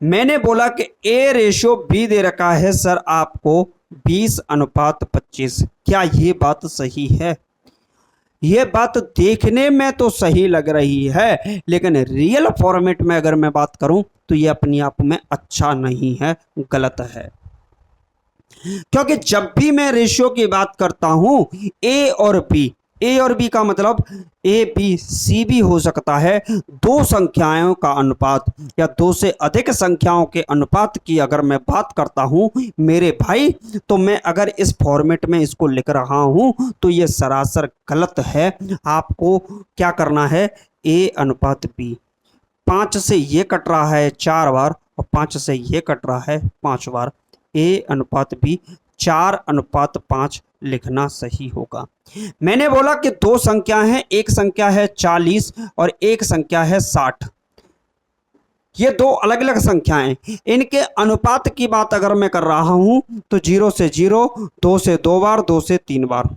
मैंने बोला कि ए रेशियो बी दे रखा है सर आपको 20:25। क्या ये बात सही है? ये बात देखने में तो सही लग रही है, लेकिन रियल फॉर्मेट में अगर मैं बात करूं तो ये अपने आप में अच्छा नहीं है, गलत है। क्योंकि जब भी मैं रेशियो की बात करता हूं, ए और बी, ए और बी का मतलब ए बी सी भी हो सकता है। दो संख्याओं का अनुपात या दो से अधिक संख्याओं के अनुपात की अगर मैं बात करता हूं मेरे भाई, तो मैं अगर इस फॉर्मेट में इसको लिख रहा हूं तो ये सरासर गलत है। आपको क्या करना है, ए अनुपात बी। 5 से ये कट रहा है 4 बार और 5 से ये कट रहा है 5 बार। ए अनुपात बी 4:5 लिखना सही होगा। मैंने बोला कि दो संख्या हैं, एक संख्या है 40 और एक संख्या है 60। ये दो अलग अलग संख्याएं, इनके अनुपात की बात अगर मैं कर रहा हूं तो 0 से 0, 2 से 2 बार, 2 से 3 बार।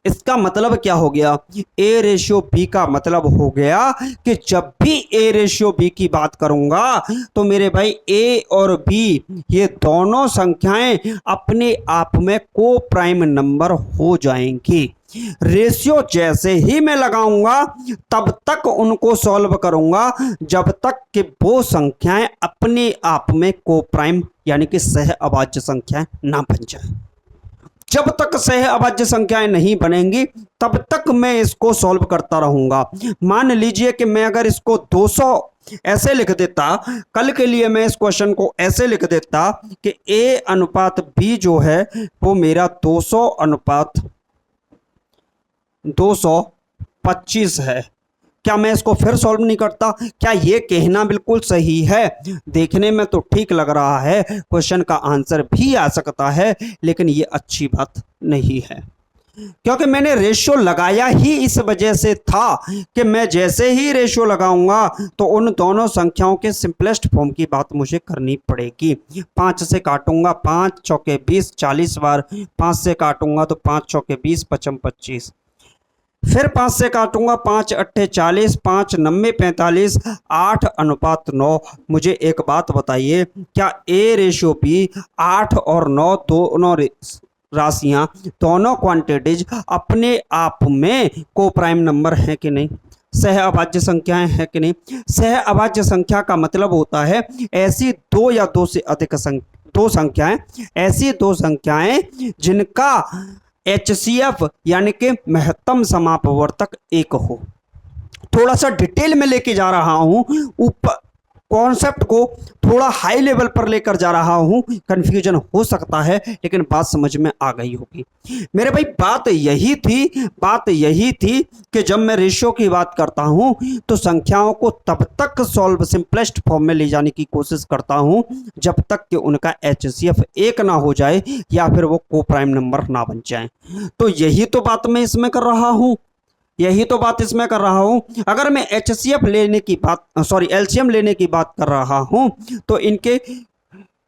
इसका मतलब क्या हो गया, ए रेशियो बी का मतलब हो गया कि जब भी ए रेशियो बी की बात करूंगा तो मेरे भाई ए और बी ये दोनों संख्याएं अपने आप में को प्राइम नंबर हो जाएंगी। रेशियो जैसे ही मैं लगाऊंगा तब तक उनको सॉल्व करूंगा जब तक कि वो संख्याएं अपने आप में को प्राइम यानी कि सह अभाज्य संख्याएं ना बन जाए। जब तक सह अभाज्य संख्याएं नहीं बनेंगी तब तक मैं इसको सॉल्व करता रहूंगा। मान लीजिए कि मैं अगर इसको 200 ऐसे लिख देता, कल के लिए मैं इस क्वेश्चन को ऐसे लिख देता कि ए अनुपात बी जो है वो मेरा 225 है, क्या मैं इसको फिर सॉल्व नहीं करता? क्या ये कहना बिल्कुल सही है? देखने में तो ठीक लग रहा है, क्वेश्चन का आंसर भी आ सकता है, लेकिन ये अच्छी बात नहीं है, क्योंकि मैंने रेशियो लगाया ही इस वजह से था कि मैं जैसे ही रेशियो लगाऊंगा तो उन दोनों संख्याओं के सिंपलेस्ट फॉर्म की बात मुझे करनी पड़ेगी। 5 से काटूंगा 5 चौके 20 40 बार, 5 से काटूंगा तो 5 चौके 20 55 25, फिर 5 से काटूंगा 5 अट्ठे 40, 5 90 45, 8:9। मुझे एक बात बताइए, क्या ए रेशियो बी 8 और 9 दोनों राशियां, दोनों क्वांटिटीज अपने आप में को प्राइम नंबर है कि नहीं, सह अभाज्य संख्याएं हैं कि नहीं? सह अभाज्य संख्या का मतलब होता है ऐसी दो या दो से अधिक दो संख्याएं, ऐसी दो संख्याएं जिनका HCF यानी कि महत्तम समापवर्तक 1 हो। थोड़ा सा डिटेल में लेके जा रहा हूं, ऊपर कॉन्सेप्ट को थोड़ा हाई लेवल पर लेकर जा रहा हूं, कंफ्यूजन हो सकता है लेकिन बात समझ में आ गई होगी मेरे भाई। बात यही थी कि जब मैं रेशियो की बात करता हूं तो संख्याओं को तब तक सॉल्व सिंपलेस्ट फॉर्म में ले जाने की कोशिश करता हूं जब तक कि उनका HCF 1 ना हो जाए या फिर वो को प्राइम नंबर ना बन जाए। तो यही तो बात मैं इसमें कर रहा हूं, अगर मैं HCF लेने की बात LCM लेने की बात कर रहा हूं तो इनके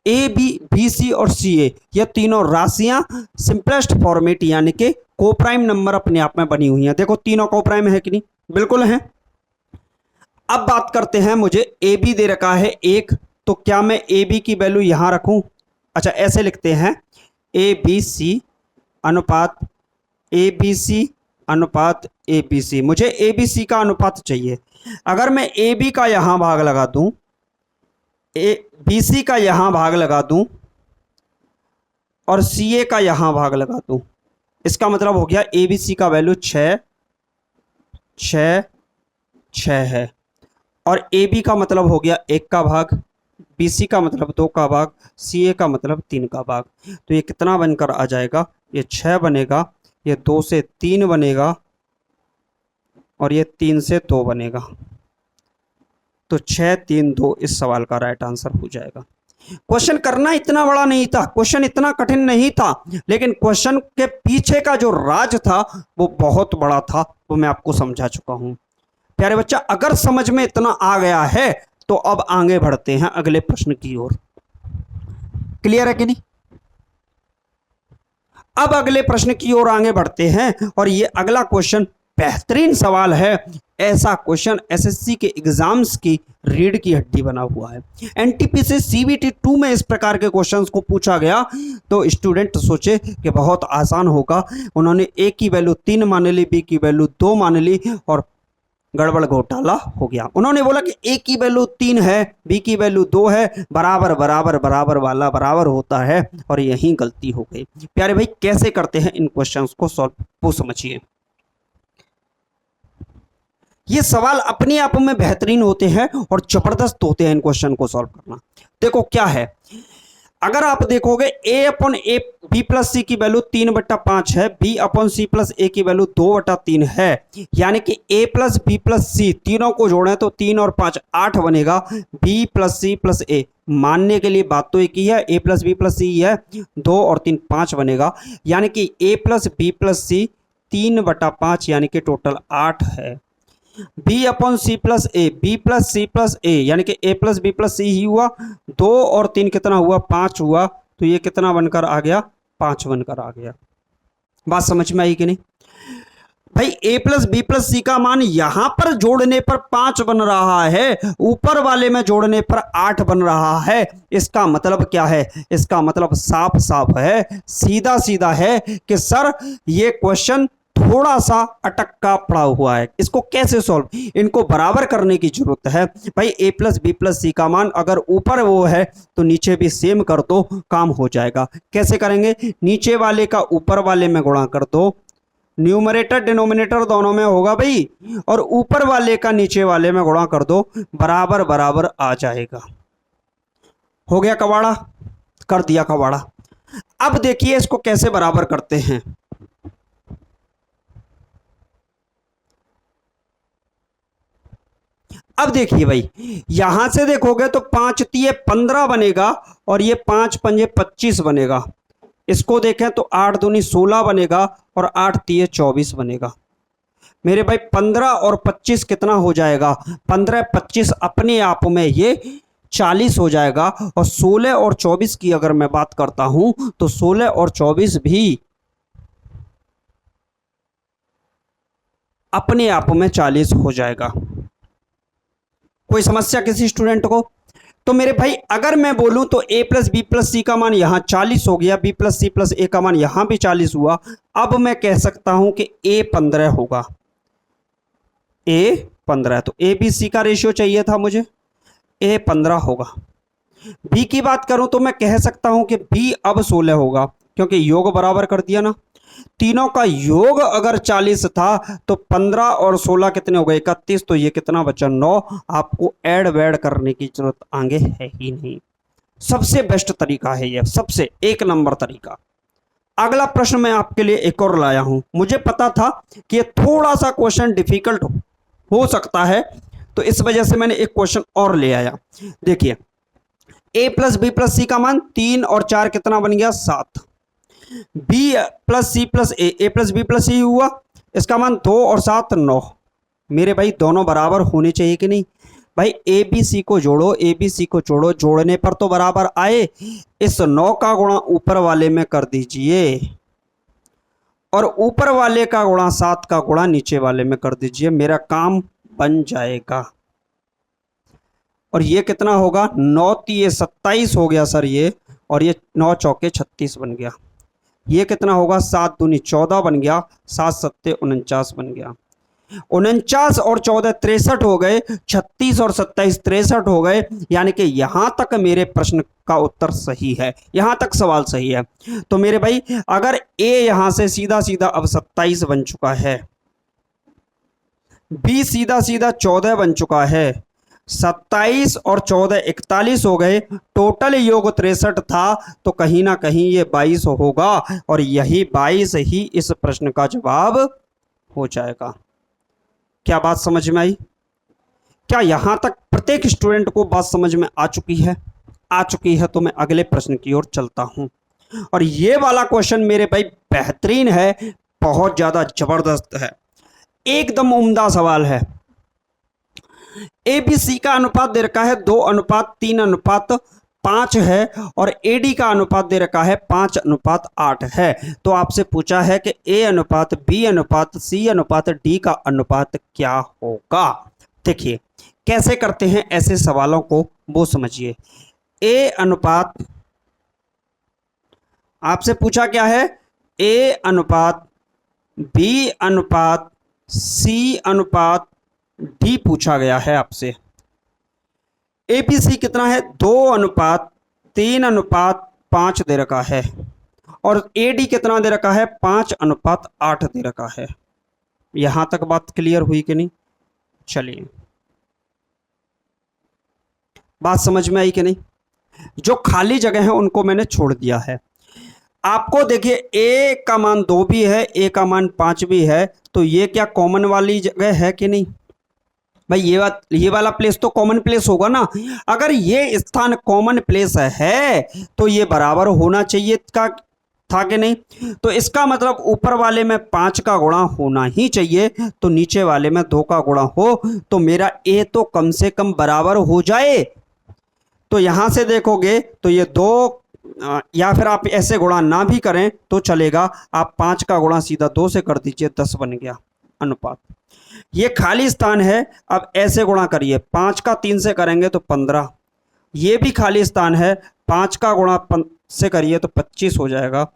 ए बी बी सी और सी ए ये तीनों राशियां सिंपलेस्ट फॉर्मेट यानी कि को प्राइम नंबर अपने आप में बनी हुई हैं। देखो तीनों को प्राइम है कि नहीं, बिल्कुल है। अब बात करते हैं, मुझे ए बी दे रखा है 1, तो क्या मैं ए बी की वैल्यू यहां रखूं? अच्छा ऐसे लिखते हैं ए बी सी अनुपात ए बी सी अनुपात ए बी सी। मुझे ए बी सी का अनुपात चाहिए। अगर मैं ए बी का यहां भाग लगा दूं, ए बी सी का यहां भाग लगा दूं और सी ए का यहां भाग लगा दूं, इसका मतलब हो गया ए बी सी का वैल्यू 6 6 6 है और ए बी का मतलब हो गया 1 का भाग, बी सी का मतलब 2 का भाग, सी ए का मतलब 3 का भाग। तो ये कितना बनकर आ जाएगा, ये 6 बनेगा, ये 2 से 3 बनेगा और ये 3 से 2 बनेगा। तो 6 3 2 इस सवाल का राइट आंसर हो जाएगा। क्वेश्चन करना इतना बड़ा नहीं था, क्वेश्चन इतना कठिन नहीं था, लेकिन क्वेश्चन के पीछे का जो राज था वो बहुत बड़ा था, वो मैं आपको समझा चुका हूं। प्यारे बच्चा, अगर समझ में इतना आ गया है तो अब आगे बढ़ते हैं अगले प्रश्न की ओर। क्लियर है कि नहीं? अब अगले प्रश्न की ओर आगे बढ़ते हैं और ये अगला क्वेश्चन बेहतरीन सवाल है। ऐसा क्वेश्चन एसएससी के एग्जाम्स की रीढ़ की हड्डी बना हुआ है। एनटीपीसी CBT 2 में इस प्रकार के क्वेश्चंस को पूछा गया तो स्टूडेंट सोचे कि बहुत आसान होगा। उन्होंने ए की वैल्यू 3 मान ली, बी की वैल्यू 2 मान ली और गड़बड़ घोटाला हो गया। उन्होंने बोला कि ए की वैल्यू 3 है, बी की वैल्यू 2 है, बराबर बराबर बराबर वाला बराबर होता है, और यहीं गलती हो गई। प्यारे भाई कैसे करते हैं इन क्वेश्चंस को सॉल्व, वो समझिए। ये सवाल अपने आप में बेहतरीन होते हैं और जबरदस्त होते हैं इन क्वेश्चन को सॉल्व करना। देखो क्या है, अगर आप देखोगे a upon A B plus C की वैल्यू 3/5 है, b upon C plus A की वैल्यू 2/3 है, यानी कि a plus B plus C तीनों को जोड़ें तो 3 और 5 8 बनेगा, b प्लस सी प्लस ए। मानने के लिए बात तो एक ही है, a प्लस बी प्लस सी है, 2 और 3 5 बनेगा, यानी कि a प्लस बी प्लस सी 3/5 यानी कि टोटल 8 है। बी अपॉन सी प्लस ए, बी प्लस सी प्लस ए यानी कि ए प्लस बी प्लस सी ही हुआ, 2 और 3 कितना हुआ, 5 हुआ, तो ये कितना बनकर आ गया, 5 बनकर आ गया। बात समझ में आई कि नहीं भाई? a plus B plus C का मान यहां पर जोड़ने पर 5 बन रहा है, ऊपर वाले में जोड़ने पर 8 बन रहा है। इसका मतलब क्या है? इसका मतलब साफ साफ है, सीधा सीधा है कि सर ये क्वेश्चन थोड़ा सा अटका पड़ा हुआ है। इसको कैसे सॉल्व, इनको बराबर करने की जरूरत है भाई। a plus B plus C का मान अगर ऊपर वो है तो नीचे भी सेम कर दो, काम हो जाएगा। कैसे करेंगे? नीचे वाले का ऊपर वाले में गुणा कर दो, न्यूमरेटर डिनोमिनेटर दोनों में होगा भाई, और ऊपर वाले का नीचे वाले में गुणा कर दो, बराबर बराबर आ जाएगा। हो गया कबाड़ा, कर दिया कबाड़ा। अब देखिए इसको कैसे बराबर करते हैं। अब देखिए भाई, यहां से देखोगे तो 5 तिये 15 बनेगा, और ये 5 पंजे 25 बनेगा। इसको देखें तो 8 दूनी 16 बनेगा, और 8 तिये 24 बनेगा। मेरे भाई 15 और 25 कितना हो जाएगा? 15 25 अपने आप में ये 40 हो जाएगा। और 16 और 24 की अगर मैं बात करता हूं तो 16 और 24 भी अपने आप में 40 हो जाएगा। कोई समस्या किसी स्टूडेंट को? तो मेरे भाई अगर मैं बोलूं तो a plus B plus C का मान यहां 40 हो गया, b plus C plus A का मान यहां भी 40 हुआ। अब मैं कह सकता हूं कि a 15 होगा, a 15। तो a बी सी का रेशियो चाहिए था मुझे, a 15 होगा। b की बात करूं तो मैं कह सकता हूं कि b अब 16 होगा, क्योंकि योग बराबर कर दिया ना। तीनों का योग अगर 40 था तो 15 और 16 कितने हो गए, 31। तो ये कितना बचा, 9। आपको ऐड वैड करने की जरूरत आगे है ही नहीं। सबसे बेस्ट तरीका है ये, सबसे 1 नंबर तरीका। अगला प्रश्न मैं आपके लिए एक और लाया हूं। मुझे पता था कि ये थोड़ा सा क्वेश्चन डिफिकल्ट हो सकता है, तो इस वजह से मैंने एक क्वेश्चन और ले आया। देखिए a plus B plus C का मान 3 और 4 कितना बन गया, 7। b प्लस सी प्लस ए प्लस बी प्लस सी हुआ, इसका मान 2 और 7 9। मेरे भाई दोनों बराबर होने चाहिए कि नहीं भाई? ए बी सी को जोड़ो, ए बी सी को जोड़ो, जोड़ने पर तो बराबर आए। इस 9 का गुणा ऊपर वाले में कर दीजिए, और ऊपर वाले का गुणा 7 का गुणा नीचे वाले में कर दीजिए, मेरा काम बन जाएगा। और ये कितना होगा, 9 तिये 27 हो गया सर ये, और ये 9 चौके 36 बन गया। ये कितना होगा, 7 दूनी 14 बन गया, 7 सत्ते 49 बन गया। 49 और 14 63 हो गए, 36 और 27 63 हो गए। यानी कि यहां तक मेरे प्रश्न का उत्तर सही है, यहां तक सवाल सही है। तो मेरे भाई अगर a यहां से सीधा सीधा अब 27 बन चुका है, b सीधा सीधा 14 बन चुका है, 27 और 14 41 हो गए, टोटल योग 63 था, तो कहीं ना कहीं ये 22 होगा, और यही 22 ही इस प्रश्न का जवाब हो जाएगा। क्या बात समझ में आई? क्या यहां तक प्रत्येक स्टूडेंट को बात समझ में आ चुकी है? आ चुकी है तो मैं अगले प्रश्न की ओर चलता हूं। और ये वाला क्वेश्चन मेरे भाई बेहतरीन है, बहुत ज्यादा जबरदस्त है, एकदम उम्दा सवाल है। ए बी सी का अनुपात दे रखा है 2:3:5 है, और एडी का अनुपात दे रखा है 5:8 है। तो आपसे पूछा है कि ए अनुपात बी अनुपात सी अनुपात डी का अनुपात क्या होगा। देखिए कैसे करते हैं ऐसे सवालों को, वो समझिए। ए अनुपात, आपसे पूछा क्या है, ए अनुपात बी अनुपात सी अनुपात डी पूछा गया है आपसे। एबीसी कितना है, 2:3:5 दे रखा है, और एडी कितना दे रखा है, 5:8 दे रखा है। यहां तक बात क्लियर हुई कि नहीं? चलिए, बात समझ में आई कि नहीं? जो खाली जगह है उनको मैंने छोड़ दिया है। आपको देखिए ए का मान 2 भी है, ए का मान 5 भी है, तो ये क्या कॉमन वाली जगह है कि नहीं भाई? ये वाला प्लेस तो कॉमन प्लेस होगा ना। अगर ये स्थान कॉमन प्लेस है तो ये बराबर होना चाहिए था कि नहीं? तो इसका मतलब ऊपर वाले में 5 का गुणा होना ही चाहिए, तो नीचे वाले में 2 का गुणा हो, तो मेरा ए तो कम से कम बराबर हो जाए। तो यहां से देखोगे तो ये 2, या फिर आप ऐसे गुणा ना भी करें तो चलेगा, आप 5 का गुणा सीधा 2 से कर दीजिए, 10 बन गया अनुपात। ये खाली स्थान है, अब ऐसे गुणा करिए, 5 का 3 से करेंगे तो 15, ये भी खाली स्थान है, 5 का गुणा से करिए तो 25 हो जाएगा।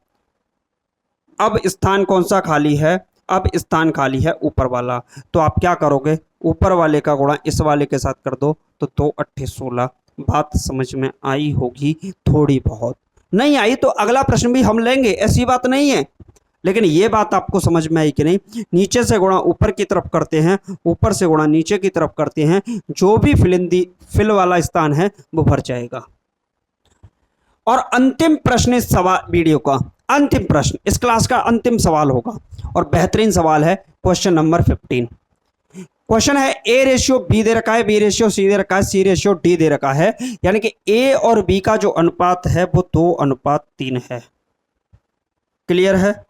अब स्थान कौन सा खाली है? अब स्थान खाली है ऊपर वाला, तो आप क्या करोगे, ऊपर वाले का गुणा इस वाले के साथ कर दो, तो 2 8 16। बात समझ में आई होगी थोड़ी बहुत, नहीं आई तो अगला प्रश्न भी हम लेंगे, ऐसी बात नहीं है। लेकिन ये बात आपको समझ में आई कि नहीं? नीचे से गुणा ऊपर की तरफ करते हैं, ऊपर से गुणा नीचे की तरफ करते हैं, जो भी फिल वाला स्थान है वो भर जाएगा। और अंतिम प्रश्न इस सवाल वीडियो का, अंतिम प्रश्न इस क्लास का अंतिम सवाल होगा, और बेहतरीन सवाल है, क्वेश्चन नंबर 15। क्वेश्चन है ए रेशियो बी दे रखा है, बी रेशियो सी दे रखा है, सी रेशियो डी दे रखा है, यानी कि ए और बी का जो अनुपात है वो 2:3 है। क्लियर है?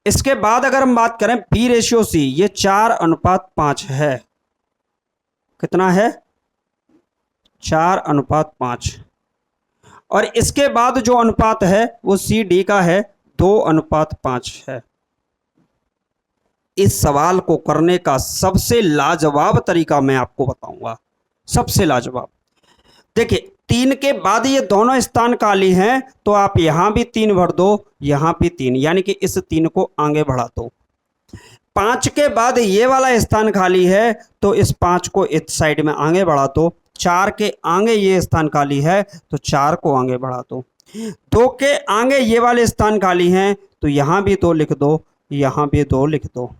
इसके बाद अगर हम बात करें बी रेशियो सी, ये 4:5 है। कितना है? 4:5। और इसके बाद जो अनुपात है वो सी डी का है, 2:5 है। इस सवाल को करने का सबसे लाजवाब तरीका मैं आपको बताऊंगा, सबसे लाजवाब। देखिए 3 के बाद ये दोनों स्थान खाली हैं, तो आप यहां भी 3 भर दो, यहां भी 3, यानी कि इस 3 को आगे बढ़ा दो। 5 के बाद ये वाला स्थान खाली है, तो इस 5 को इस साइड में आगे बढ़ा दो। 4 के आगे ये स्थान खाली है, तो 4 को आगे बढ़ा दो। 2 के आगे ये वाले स्थान खाली हैं, तो यहां भी 2 लिख दो, यहां भी 2 लिख दो।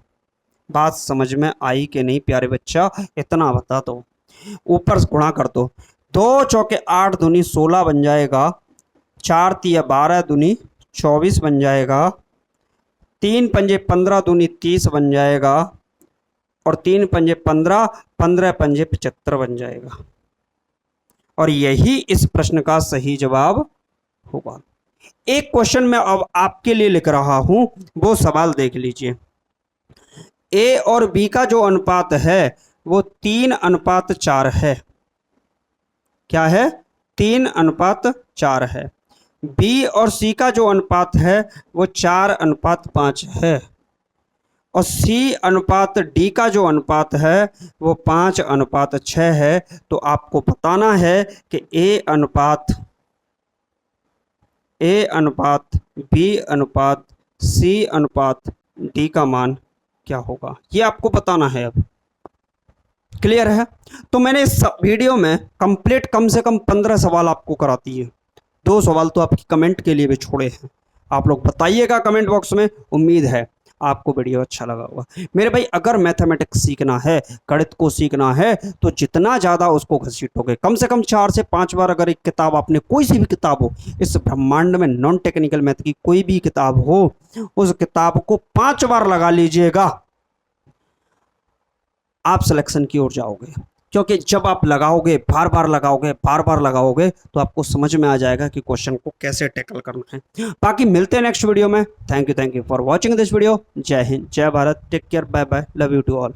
बात समझ में आई कि नहीं प्यारे बच्चा? इतना बता दो, ऊपर गुणा कर दो, 2 चौके 8 दूनी 16 बन जाएगा, 4 तिया 12 दूनी 24 बन जाएगा, 3 पंजे 15 दूनी 30 बन जाएगा, और 3 पंजे 15, 15 पंजे 75 बन जाएगा। और यही इस प्रश्न का सही जवाब होगा। एक क्वेश्चन मैं अब आपके लिए लिख रहा हूं, वो सवाल देख लीजिए। ए और बी का जो अनुपात है वो 3:4 है। क्या है? 3:4 है। बी और सी का जो अनुपात है वो 4:5 है, और सी अनुपात डी का जो अनुपात है वो 5:6 है। तो आपको बताना है कि ए अनुपात बी अनुपात सी अनुपात डी का मान क्या होगा, ये आपको बताना है। अब क्लियर है? तो मैंने इस वीडियो में कंप्लीट कम से कम 15 सवाल आपको कराती है। 2 सवाल तो आपकी कमेंट के लिए भी छोड़े हैं, आप लोग बताइएगा कमेंट बॉक्स में। उम्मीद है आपको वीडियो अच्छा लगा होगा। मेरे भाई अगर मैथमेटिक्स सीखना है, गणित को सीखना है, तो जितना ज़्यादा उसको घसीटोगे, कम से कम 4 से 5 बार, अगर एक किताब आपने, कोई सी भी किताब हो इस ब्रह्मांड में, नॉन टेक्निकल मैथ की कोई भी किताब हो, उस किताब को 5 बार लगा लीजिएगा, आप सिलेक्शन की ओर जाओगे। क्योंकि जब आप लगाओगे, बार बार लगाओगे, तो आपको समझ में आ जाएगा कि क्वेश्चन को कैसे टैकल करना है। बाकी मिलते हैं नेक्स्ट वीडियो में। Thank you for watching this video. जय हिंद, जय Bharat, take care, bye bye, love you to all.